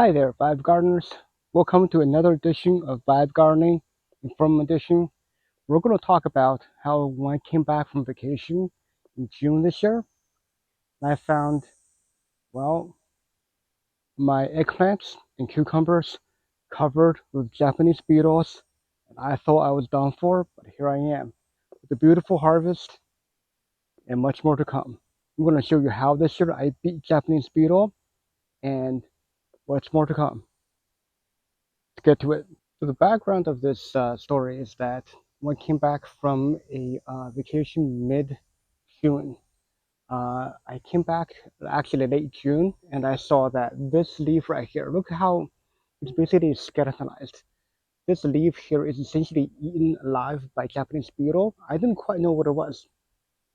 Hi there, Vibe Gardeners. Welcome to another edition of Vibe Gardening. And from edition, we're going to talk about how when I came back from vacation in June this year, I found, well, my eggplants and cucumbers covered with Japanese beetles. And I thought I was done for, but here I am with a beautiful harvest and much more to come. I'm going to show you how this year I beat Japanese beetle and what's more to come. Let's get to it. So the background of this story is that when I came back from a vacation mid-June, I came back actually late June, and I saw that this leaf right here, look how it's basically skeletonized. This leaf here is essentially eaten alive by Japanese beetle. I didn't quite know what it was.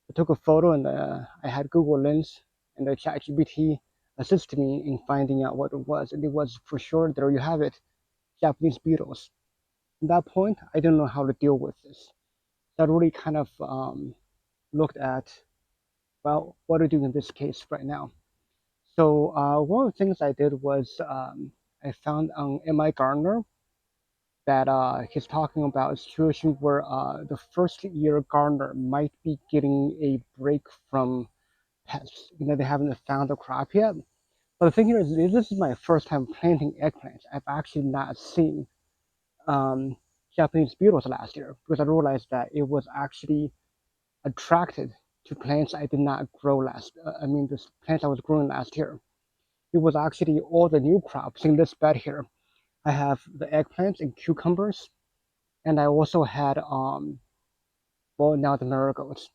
I took a photo and I had Google Lens and the ChatGPT assisted me in finding out what it was. And it was for sure, there you have it, Japanese beetles. At that point, I didn't know how to deal with this. So I really kind of looked at, well, what to do in this case right now. So one of the things I did was I found on M.I. Gardner that he's talking about a situation where the first year gardener might be getting a break from pests. They haven't found the crop yet. But the thing here is, this is my first time planting eggplants. I've actually not seen um, Japanese beetles last year because I realized that it was actually attracted to plants I did not grow the plants I was growing last year. It was actually all the new crops in this bed here. I have the eggplants and cucumbers, and I also had well, now the marigolds.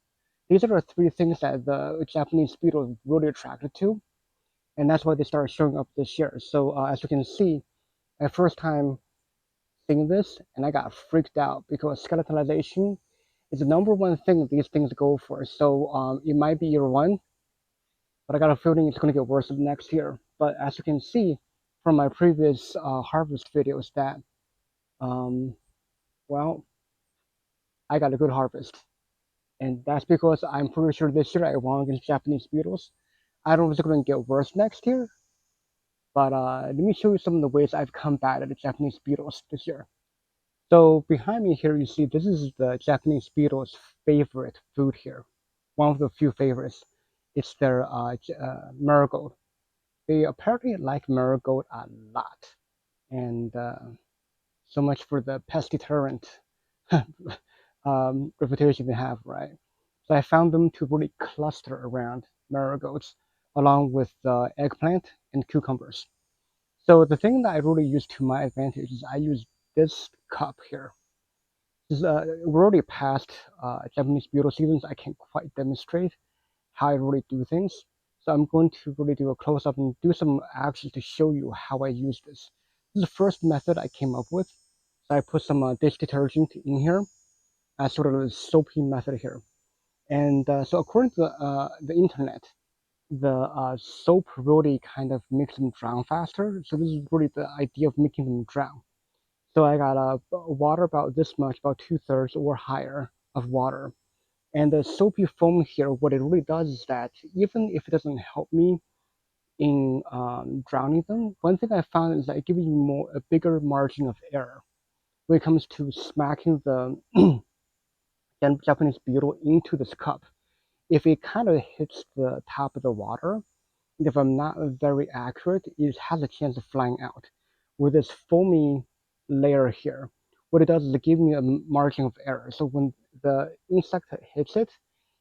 These are the three things that the Japanese beetle is really attracted to, and that's why they started showing up this year. So as you can see, my first time seeing this, and I got freaked out because skeletonization is the number one thing these things go for. So it might be year one, but I got a feeling it's going to get worse next year. But as you can see from my previous harvest videos, that um, well, I got a good harvest, and that's because I'm pretty sure this year I won against Japanese beetles. I don't know if it's going to get worse next year, but let me show you some of the ways I've combated the Japanese beetles this year. So behind me here, you see this is the Japanese beetles' favorite food here. One of the few favorites. It's their marigold. They apparently like marigold a lot, and so much for the pest deterrent reputation they have, right? So I found them to really cluster around marigolds, along with eggplant and cucumbers. So the thing that I really use to my advantage is I use this cup here. We're already past Japanese beetle seasons. I can't quite demonstrate how I really do things. So I'm going to really do a close-up and do some actions to show you how I use this. This is the first method I came up with. So I put some dish detergent in here as sort of a soapy method here. And so according to the internet, the soap really kind of makes them drown faster. So this is really the idea of making them drown. So I got water about this much, about 2/3 or higher of water. And the soapy foam here, what it really does is that even if it doesn't help me in drowning them, one thing I found is that it gives you a bigger margin of error when it comes to smacking the Japanese beetle into this cup. If it kind of hits the top of the water, if I'm not very accurate, it has a chance of flying out. With this foamy layer here, what it does is it gives me a margin of error. So when the insect hits it,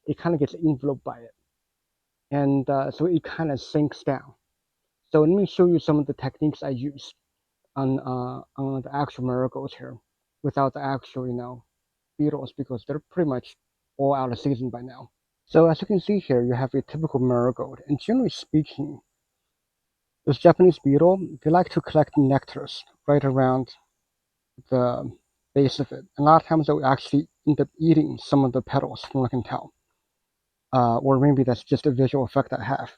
it kind of gets enveloped by it. And so it kind of sinks down. So let me show you some of the techniques I use on the actual marigolds here without the actual, beetles, because they're pretty much all out of season by now. So as you can see here, you have a typical marigold. And generally speaking, this Japanese beetle, they like to collect nectars right around the base of it. And a lot of times they will actually end up eating some of the petals, from what I can tell. Or maybe that's just a visual effect I have.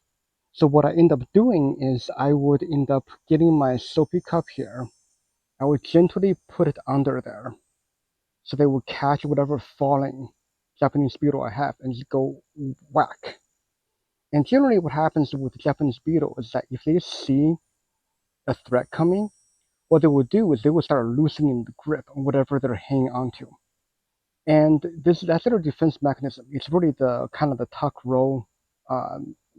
So what I end up doing is I would end up getting my soapy cup here. I would gently put it under there so they will catch whatever falling Japanese beetle I have and just go whack. And generally what happens with the Japanese beetle is that if they see a threat coming, what they will do is they will start loosening the grip on whatever they're hanging onto. And that's their defense mechanism. It's really the kind of the tuck roll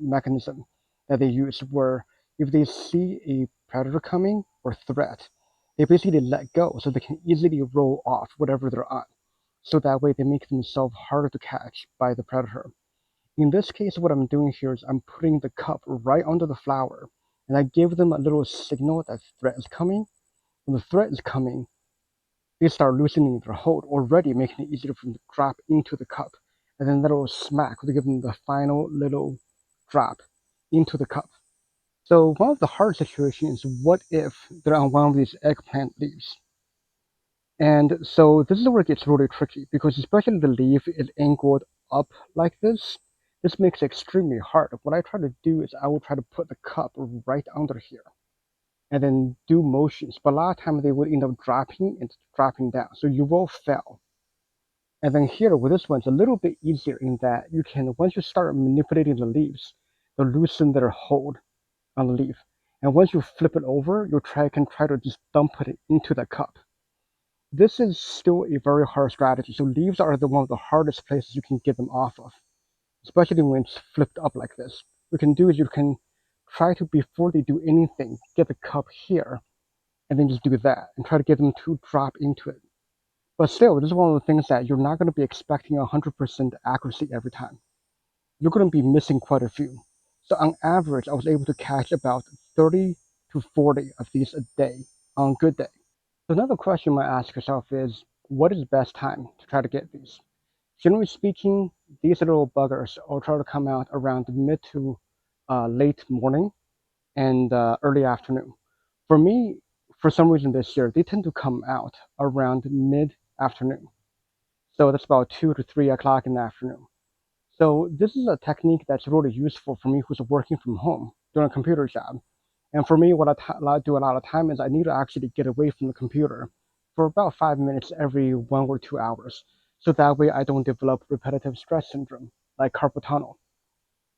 mechanism that they use, where if they see a predator coming or threat, they basically let go so they can easily roll off whatever they're on. So that way they make themselves harder to catch by the predator. In this case, what I'm doing here is I'm putting the cup right under the flower, and I give them a little signal that threat is coming. When the threat is coming, they start loosening their hold, already making it easier for them to drop into the cup. And then that little smack will give them the final little drop into the cup. So one of the hard situations is, what if they're on one of these eggplant leaves? And so this is where it gets really tricky, because especially the leaf is angled up like this makes it extremely hard. What I try to do is I will try to put the cup right under here and then do motions. But a lot of times they would end up dropping and dropping down. So you will fail. And then here with this one, it's a little bit easier in that you can, once you start manipulating the leaves, they'll loosen their hold on the leaf. And once you flip it over, you can try to just dump it into the cup. This is still a very hard strategy. So leaves are one of the hardest places you can get them off of, especially when it's flipped up like this. What you can do is you can try to, before they do anything, get the cup here, and then just do that, and try to get them to drop into it. But still, this is one of the things that you're not going to be expecting 100% accuracy every time. You're going to be missing quite a few. So on average, I was able to catch about 30 to 40 of these a day on a good day. So another question you might ask yourself is, what is the best time to try to get these? Generally speaking, these little buggers will try to come out around mid to late morning and early afternoon. For me, for some reason this year, they tend to come out around mid-afternoon. So that's about 2 to 3 o'clock in the afternoon. So this is a technique that's really useful for me who's working from home doing a computer job. And for me, what I do a lot of time is I need to actually get away from the computer for about 5 minutes every 1 or 2 hours. So that way I don't develop repetitive stress syndrome like carpal tunnel.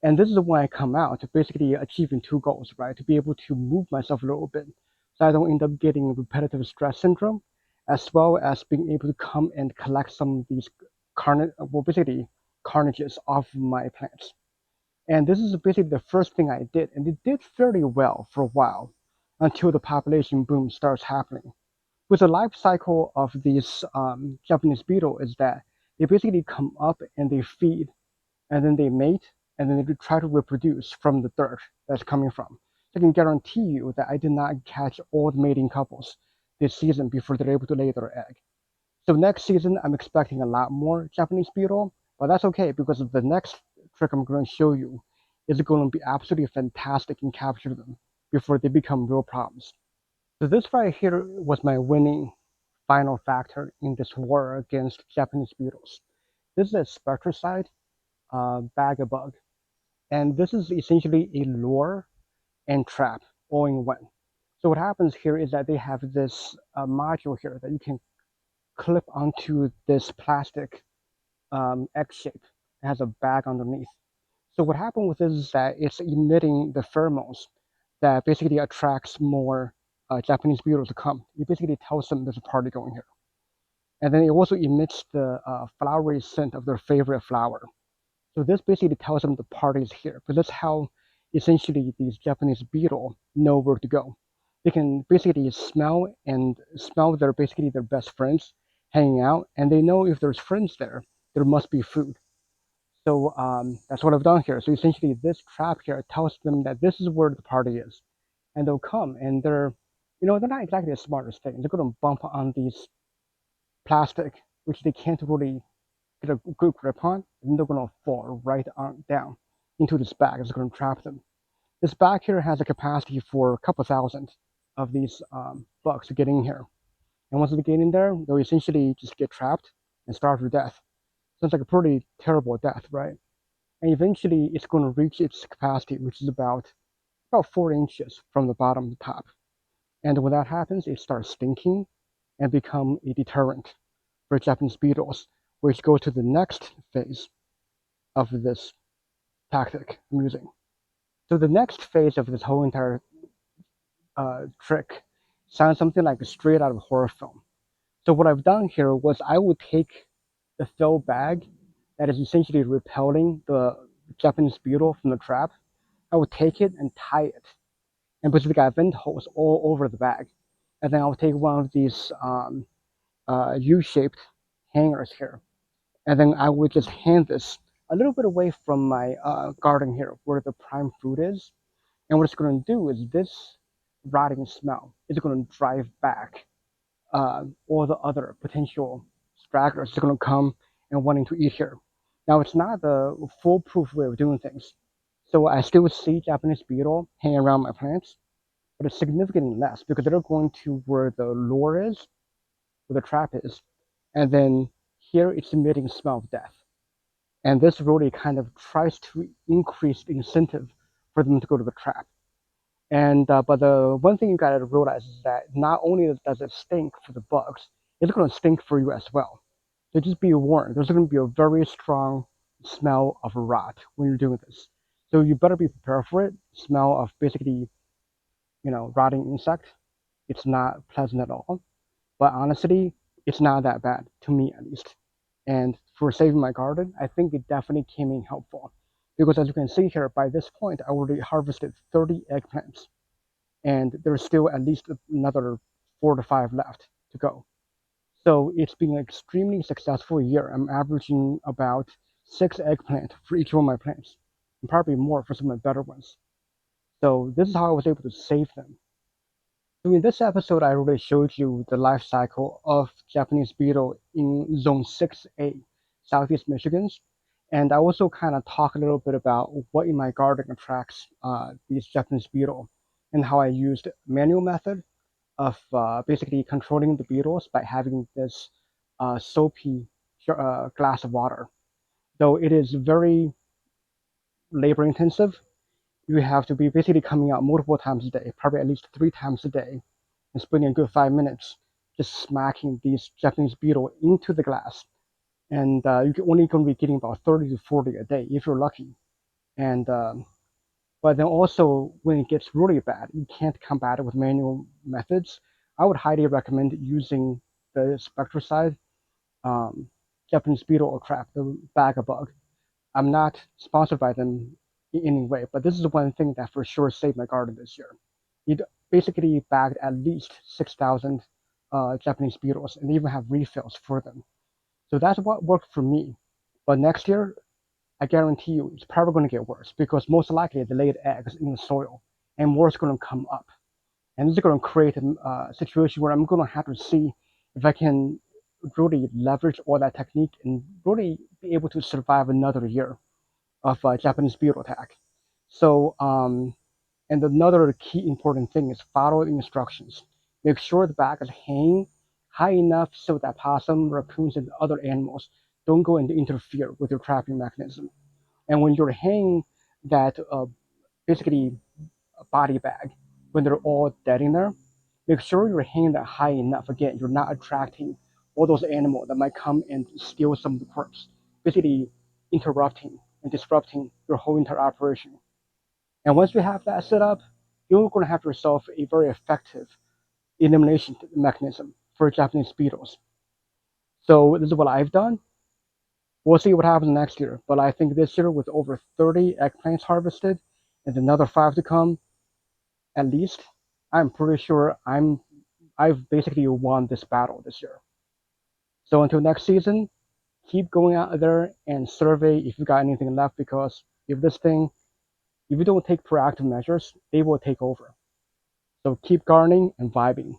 And this is when I come out to basically achieving two goals, right? To be able to move myself a little bit so I don't end up getting repetitive stress syndrome, as well as being able to come and collect some of these carnages off my plants. And this is basically the first thing I did, and it did fairly well for a while until the population boom starts happening. With the life cycle of these Japanese beetle is that they basically come up and they feed, and then they mate, and then they try to reproduce from the dirt that's coming from. So I can guarantee you that I did not catch all the mating couples this season before they're able to lay their egg. So next season, I'm expecting a lot more Japanese beetle, but that's okay, because the next trick I'm going to show you is going to be absolutely fantastic and capture them before they become real problems. So this right here was my winning final factor in this war against Japanese beetles. This is a Spectracide Bag-a-Bug, and this is essentially a lure and trap all in one. So what happens here is that they have this module here that you can clip onto this plastic egg shape. It has a bag underneath. So what happened with this is that it's emitting the pheromones that basically attracts more Japanese beetles to come. It basically tells them there's a party going here. And then it also emits the flowery scent of their favorite flower. So this basically tells them the party is here. But that's how essentially these Japanese beetle know where to go. They can basically smell their basically their best friends hanging out, and they know if there's friends there, there must be food. So that's what I've done here. So essentially this trap here tells them that this is where the party is. And they'll come, and they're not exactly the smartest thing. They're going to bump on these plastic, which they can't really get a good grip on, and they're going to fall right on down into this bag. It's going to trap them. This bag here has a capacity for a couple thousand of these bugs to get in here. And once they get in there, they'll essentially just get trapped and starve to death. Sounds like a pretty terrible death, right? And eventually it's going to reach its capacity, which is about 4 inches from the bottom to the top. And when that happens, it starts stinking and become a deterrent for Japanese beetles, which go to the next phase of this tactic I'm using. So the next phase of this whole entire trick sounds something like straight out of a horror film. So what I've done here was I would take the felt bag that is essentially repelling the Japanese beetle from the trap. I would take it and tie it, and basically got vent holes all over the bag. And then I would take one of these U-shaped hangers here, and then I would just hang this a little bit away from my garden here, where the prime fruit is. And what it's going to do is this rotting smell is going to drive back all the other potential stragglers that are going to come and wanting to eat here. Now, it's not the foolproof way of doing things. So I still see Japanese beetle hanging around my plants, but it's significantly less because they're going to where the lure is, where the trap is, and then here it's emitting smell of death. And this really kind of tries to increase the incentive for them to go to the trap. And but the one thing you gotta realize is that not only does it stink for the bugs, it's gonna stink for you as well. So just be warned, there's gonna be a very strong smell of rot when you're doing this. So you better be prepared for it. Smell of basically, rotting insect. It's not pleasant at all. But honestly, it's not that bad, to me at least. And for saving my garden, I think it definitely came in helpful. Because as you can see here, by this point, I already harvested 30 eggplants. And there's still at least another 4 to 5 left to go. So it's been an extremely successful year. I'm averaging about 6 eggplant for each one of my plants, and probably more for some of the better ones. So this is how I was able to save them. So in this episode, I already showed you the life cycle of Japanese beetle in Zone 6A, Southeast Michigan. And I also kind of talk a little bit about what in my garden attracts these Japanese beetle and how I used manual method of basically controlling the beetles by having this soapy glass of water. Though it is very labor intensive, you have to be basically coming out multiple times a day, probably at least 3 times a day, and spending a good 5 minutes just smacking these Japanese beetle into the glass. And you're only going to be getting about 30 to 40 a day if you're lucky. And but then also when it gets really bad, you can't combat it with manual methods. I would highly recommend using the Spectracide Japanese beetle trap, the Bag-A-Bug. I'm not sponsored by them in any way, but this is one thing that for sure saved my garden this year. It basically bagged at least 6,000 Japanese beetles and even have refills for them. So that's what worked for me. But next year, I guarantee you, it's probably going to get worse because most likely they laid eggs in the soil and more is going to come up. And this is going to create a situation where I'm going to have to see if I can really leverage all that technique and really be able to survive another year of Japanese beetle attack. So, and another key important thing is follow the instructions. Make sure the bag is hanging high enough so that possum, raccoons, and other animals don't go and interfere with your trapping mechanism. And when you're hanging that basically body bag, when they're all dead in there, make sure you're hanging that high enough. Again, you're not attracting all those animals that might come and steal some of the corpse, basically interrupting and disrupting your whole entire operation. And once you have that set up, you're going to have to resolve a very effective elimination mechanism for Japanese beetles. So this is what I've done. We'll see what happens next year. But I think this year, with over 30 eggplants harvested and another 5 to come, at least, I'm pretty sure I've basically won this battle this year. So until next season, keep going out there and survey if you got anything left, because if you don't take proactive measures, they will take over. So keep gardening and vibing.